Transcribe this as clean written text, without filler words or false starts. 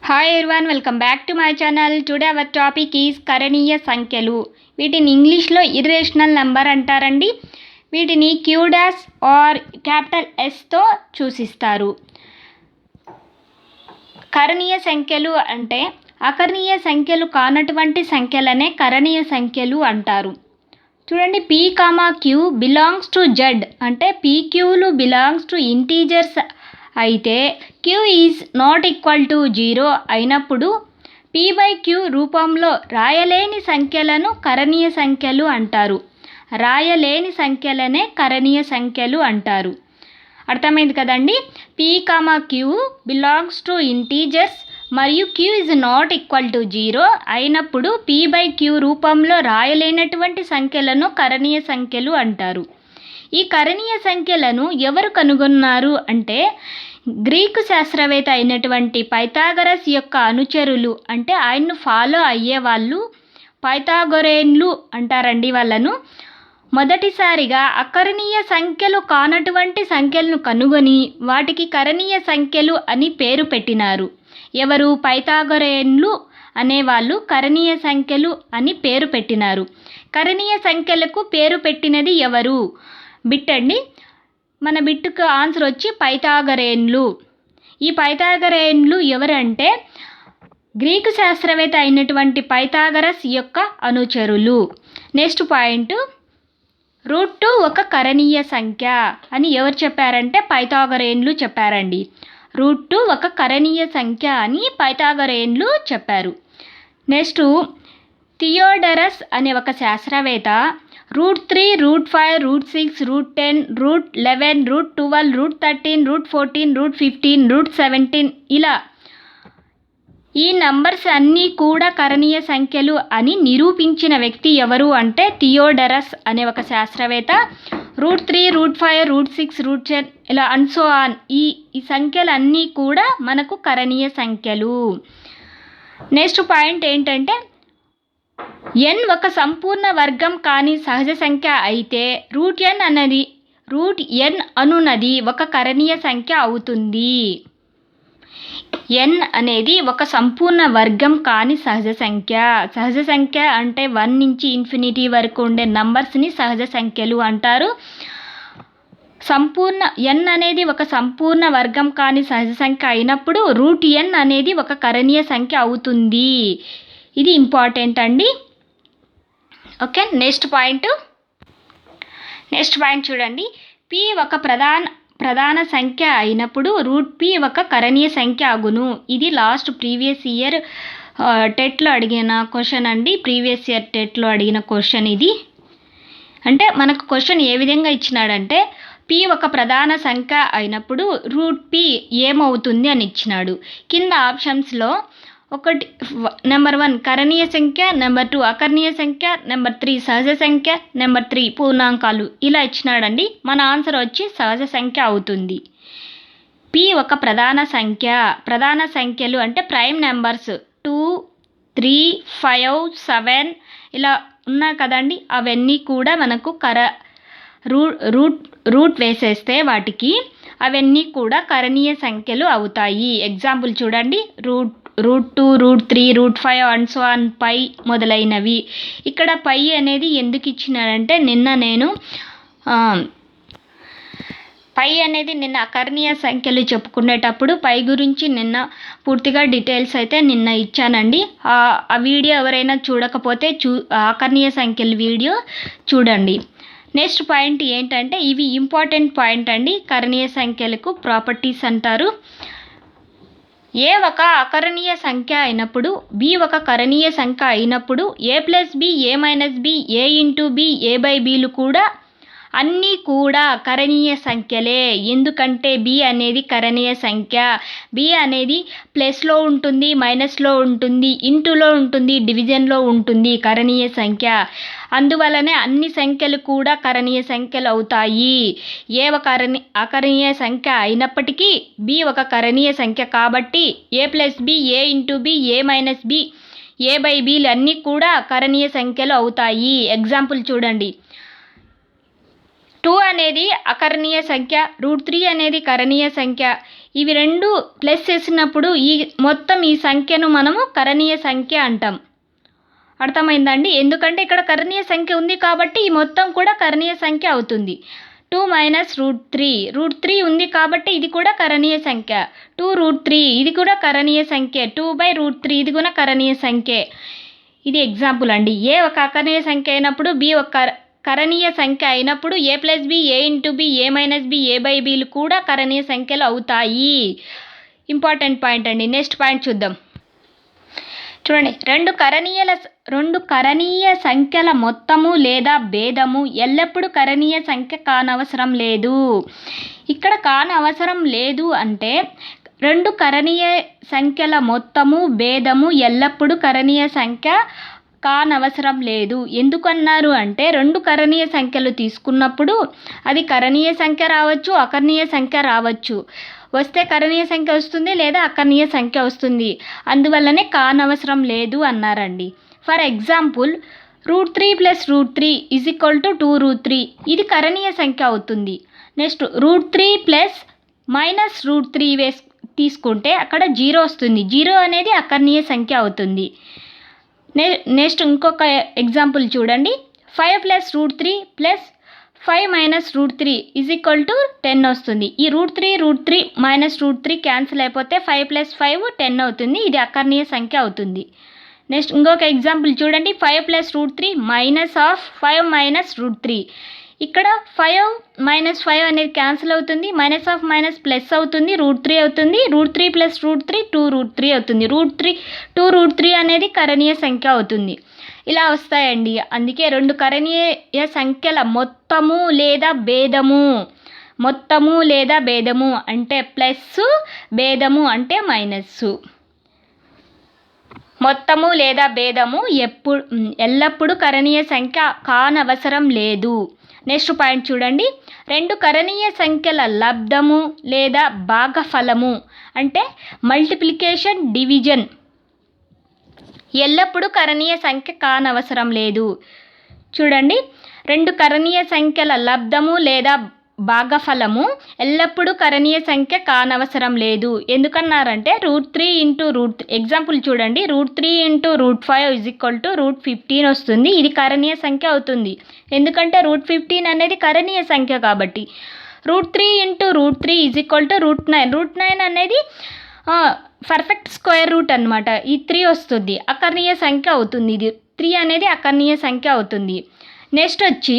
Hi everyone, welcome back to my channel. Today our topic is కరణీయ సంఖ్యలు. వీటిని ఇంగ్లీష్లో ఇర్రేషనల్ నెంబర్ అంటారండి. వీటిని క్యూ డాష్ ఆర్ క్యాపిటల్ ఎస్తో సూచిస్తారు. కరణీయ సంఖ్యలు అంటే అకరణీయ సంఖ్యలు కానటువంటి సంఖ్యలనే కరణీయ సంఖ్యలు అంటారు. చూడండి, P comma Q belongs to Z అంటే పీక్యూలు బిలాంగ్స్ టు ఇంటీజర్స్ అయితే Q is not equal to 0 అయినప్పుడు పీ బై క్యూ రూపంలో రాయలేని సంఖ్యలను కరణీయ సంఖ్యలు అంటారు. రాయలేని సంఖ్యలనే కరణీయ సంఖ్యలు అంటారు. అర్థమైంది కదండి. P comma Q belongs to integers మరియు Q is not equal to 0 అయినప్పుడు పీ బై క్యూ రూపంలో రాయలేనటువంటి సంఖ్యలను కరణీయ సంఖ్యలు అంటారు. ఈ కరణీయ సంఖ్యలను ఎవరు కనుగొన్నారు అంటే గ్రీకు శాస్త్రవేత్త అయినటువంటి పైథాగరస్ యొక్క అనుచరులు, అంటే ఆయన్ను ఫాలో అయ్యేవాళ్ళు పైథాగొరేన్లు అంటారండి. వాళ్ళను మొదటిసారిగా అకరణీయ సంఖ్యలు కానటువంటి సంఖ్యలను కనుగొని వాటికి కరణీయ సంఖ్యలు అని పేరు పెట్టినారు. ఎవరు? పైథాగొరేన్లు అనేవాళ్ళు కరణీయ సంఖ్యలు అని పేరు పెట్టినారు. కరణీయ సంఖ్యలకు పేరు పెట్టినది ఎవరు? బిట్ అండి. మన బిట్టుకు ఆన్సర్ వచ్చి పైథాగొరేన్లు. ఈ పైథాగొరేన్లు ఎవరంటే గ్రీకు శాస్త్రవేత్త అయినటువంటి పైథాగరస్ యొక్క అనుచరులు. నెక్స్ట్ పాయింట్, √2 ఒక కరణీయ సంఖ్య అని ఎవరు చెప్పారంటే పైథాగొరేన్లు చెప్పారండి. √2 ఒక కరణీయ సంఖ్య అని పైథాగొరేన్లు చెప్పారు. నెక్స్ట్, థియోడరస్ అనే ఒక శాస్త్రవేత్త √3, √5, √6, √10, √11, √12, √13, √14, √15, √17 ఇలా ఈ నంబర్స్ అన్నీ కూడా కరణీయ సంఖ్యలు అని నిరూపించిన వ్యక్తి ఎవరు అంటే థియోడరస్ అనే ఒక శాస్త్రవేత్త. √3, √5, √6, √10 ఇలా అండ్ సో ఆన్ ఈ సంఖ్యలన్నీ కూడా మనకు కరణీయ సంఖ్యలు. నెక్స్ట్ పాయింట్ ఏంటంటే n ఒక సంపూర్ణ వర్గం కాని సహజ సంఖ్య అయితే √n అనునది ఒక కరణీయ సంఖ్య అవుతుంది. n అనేది ఒక సంపూర్ణ వర్గం కాని సహజ సంఖ్య. సహజ సంఖ్య అంటే 1 నుంచి ఇన్ఫినిటీ వరకు ఉండే నంబర్స్ని సహజ సంఖ్యలు అంటారు. n అనేది ఒక సంపూర్ణ వర్గం కాని సహజ సంఖ్య అయినప్పుడు √n అనేది ఒక కరణీయ సంఖ్య అవుతుంది. ఇది ఇంపార్టెంట్ అండి. ఓకే, నెక్స్ట్ పాయింట్ చూడండి. p ఒక ప్రధాన సంఖ్య అయినప్పుడు √p ఒక కరణీయ సంఖ్య అగును. ఇది లాస్ట్ ప్రీవియస్ ఇయర్ టెట్లో అడిగిన క్వశ్చన్ అండి. ప్రీవియస్ ఇయర్ టెట్లో అడిగిన క్వశ్చన్ ఇది. అంటే మనకు క్వశ్చన్ ఏ విధంగా ఇచ్చినాడంటే p ఒక ప్రధాన సంఖ్య అయినప్పుడు √p ఏమవుతుంది అని ఇచ్చినాడు. కింద ఆప్షన్స్లో ఒకటి నెంబర్ 1 కరణీయ సంఖ్య, నెంబర్ 2 అకరణీయ సంఖ్య, నెంబర్ 3 సహజ సంఖ్య, నెంబర్ 3 పూర్ణాంకాలు ఇలా ఇచ్చినాడండి. మన ఆన్సర్ వచ్చి సహజ సంఖ్య అవుతుంది. p ఒక ప్రధాన సంఖ్యలు అంటే ప్రైమ్ నెంబర్స్ 2, 3, 5, 7 ఇలా ఉన్నాయి కదండి. అవన్నీ కూడా మనకు రూట్ వేసేస్తే వాటికి అవన్నీ కూడా కరణీయ సంఖ్యలు అవుతాయి. ఎగ్జాంపుల్ చూడండి, √2, √3, √5 అండ్ సో ఆన్ పై మొదలైనవి. ఇక్కడ పై అనేది ఎందుకు ఇచ్చినాడంటే పై అనేది నిన్న అకరణీయ సంఖ్యలు చెప్పుకునేటప్పుడు పై గురించి నిన్న పూర్తిగా డీటెయిల్స్ అయితే నిన్న ఇచ్చానండి. ఆ వీడియో ఎవరైనా చూడకపోతే అకరణీయ సంఖ్యల వీడియో చూడండి. నెక్స్ట్ పాయింట్ ఏంటంటే ఇవి ఇంపార్టెంట్ పాయింట్ అండి. కరణీయ సంఖ్యలకు ప్రాపర్టీస్ అంటారు. ఏ ఒక అకరణీయ సంఖ్య అయినప్పుడు b ఒక కరణీయ సంఖ్య అయినప్పుడు a+b, a-b, a×b, a/bలు కూడా అన్నీ కూడా కరణీయ సంఖ్యలే. ఎందుకంటే b అనేది కరణీయ సంఖ్య. b అనేది ప్లస్లో ఉంటుంది, మైనస్లో ఉంటుంది, ఇంటూలో ఉంటుంది, డివిజన్లో ఉంటుంది కరణీయ సంఖ్య. అందువలనే అన్ని సంఖ్యలు కూడా కరణీయ సంఖ్యలు అవుతాయి. ఏ ఒక అకరణీయ సంఖ్య అయినప్పటికీ b ఒక కరణీయ సంఖ్య కాబట్టి a+b, a×b, a-b, a/bలు అన్నీ కూడా కరణీయ సంఖ్యలు అవుతాయి. ఎగ్జాంపుల్ చూడండి, 2 అనేది అకరణీయ సంఖ్య, √3 అనేది కరణీయ సంఖ్య. ఇవి రెండు ప్లస్ చేసినప్పుడు మొత్తం ఈ సంఖ్యను మనము కరణీయ సంఖ్య అంటాం. అర్థమైందండి? ఎందుకంటే ఇక్కడ కరణీయ సంఖ్య ఉంది కాబట్టి ఈ మొత్తం కూడా కరణీయ సంఖ్య అవుతుంది. 2 - √3 ఉంది కాబట్టి ఇది కూడా కరణీయ సంఖ్య. 2√3 ఇది కూడా కరణీయ సంఖ్య. 2/√3 ఇది కూడా కరణీయ సంఖ్య. ఇది ఎగ్జాంపుల్ అండి. ఏ ఒక అకరణీయ సంఖ్య అయినప్పుడు బి ఒక కరణీయ సంఖ్య అయినప్పుడు a+b a×b a-b a/bలు కూడా కరణీయ సంఖ్యలు అవుతాయి. ఇంపార్టెంట్ పాయింట్ అండి. నెక్స్ట్ పాయింట్ చూద్దాం. చూడండి, రెండు కరణీయ సంఖ్యల మొత్తము లేదా భేదము ఎల్లప్పుడూ కరణీయ సంఖ్య కానవసరం లేదు. ఇక్కడ కానవసరం లేదు అంటే రెండు కరణీయ సంఖ్యల మొత్తము భేదము ఎల్లప్పుడూ కరణీయ సంఖ్య కానవసరం లేదు. ఎందుకన్నారు అంటే రెండు కరణీయ సంఖ్యలు తీసుకున్నప్పుడు అది కరణీయ సంఖ్య రావచ్చు, అకరణీయ సంఖ్య రావచ్చు. వస్తే కరణీయ సంఖ్య వస్తుంది లేదా అకరణీయ సంఖ్య వస్తుంది. అందువల్లనే కానవసరం లేదు అన్నారండి. ఫర్ ఎగ్జాంపుల్ √3 + √3 = 2√3 ఇది కరణీయ సంఖ్య అవుతుంది. నెక్స్ట్ √3 + -√3 తీసుకుంటే అక్కడ 0 వస్తుంది. 0 అనేది అకరణీయ సంఖ్య అవుతుంది. నెక్స్ట్ ఇంకొక ఎగ్జాంపుల్ చూడండి. 5 + √3 + 5 - √3 = 10 వస్తుంది. ఈ √3 -√3 క్యాన్సిల్ అయిపోతే 5 + 5 10 అవుతుంది. ఇది అకరణీయ సంఖ్య అవుతుంది. నెక్స్ట్ ఇంకొక ఎగ్జాంపుల్ చూడండి. 5 + √3 -5 - √3 ఇక్కడ 5 - 5 అనేది క్యాన్సిల్ అవుతుంది. -of ప్లస్ అవుతుంది, √3 అవుతుంది. √3 + √3 2√3 అవుతుంది. 2√3 అనేది కరణీయ సంఖ్య అవుతుంది. ఇలా వస్తాయండి. అందుకే రెండు కరణీయ సంఖ్యల మొత్తము లేదా భేదము అంటే ప్లస్, భేదము అంటే మైనస్. మొత్తము లేదా భేదము ఎల్లప్పుడూ కరణీయ సంఖ్య కానవసరం లేదు. నెక్స్ట్ పాయింట్ చూడండి. రెండు కరణీయ సంఖ్యల లబ్ధము లేదా భాగఫలము అంటే మల్టిప్లికేషన్, డివిజన్ ఎల్లప్పుడూ కరణీయ సంఖ్య కానవసరం లేదు. చూడండి, రెండు కరణీయ సంఖ్యల లబ్ధము లేదా భాగఫలము ఎల్లప్పుడూ కరణీయ సంఖ్య కానవసరం లేదు. ఎందుకన్నారంటే √3 × ఎగ్జాంపుల్ చూడండి. √3 × √5 = √15 వస్తుంది. ఇది కరణీయ సంఖ్య అవుతుంది. ఎందుకంటే √15 అనేది కరణీయ సంఖ్య కాబట్టి. √3 × √3 = √9. √9 అనేది పర్ఫెక్ట్ స్క్వేర్ రూట్ అనమాట. ఈ 3 వస్తుంది, అకరణీయ సంఖ్య అవుతుంది. ఇది 3 అనేది అకరణీయ సంఖ్య అవుతుంది. నెక్స్ట్ వచ్చి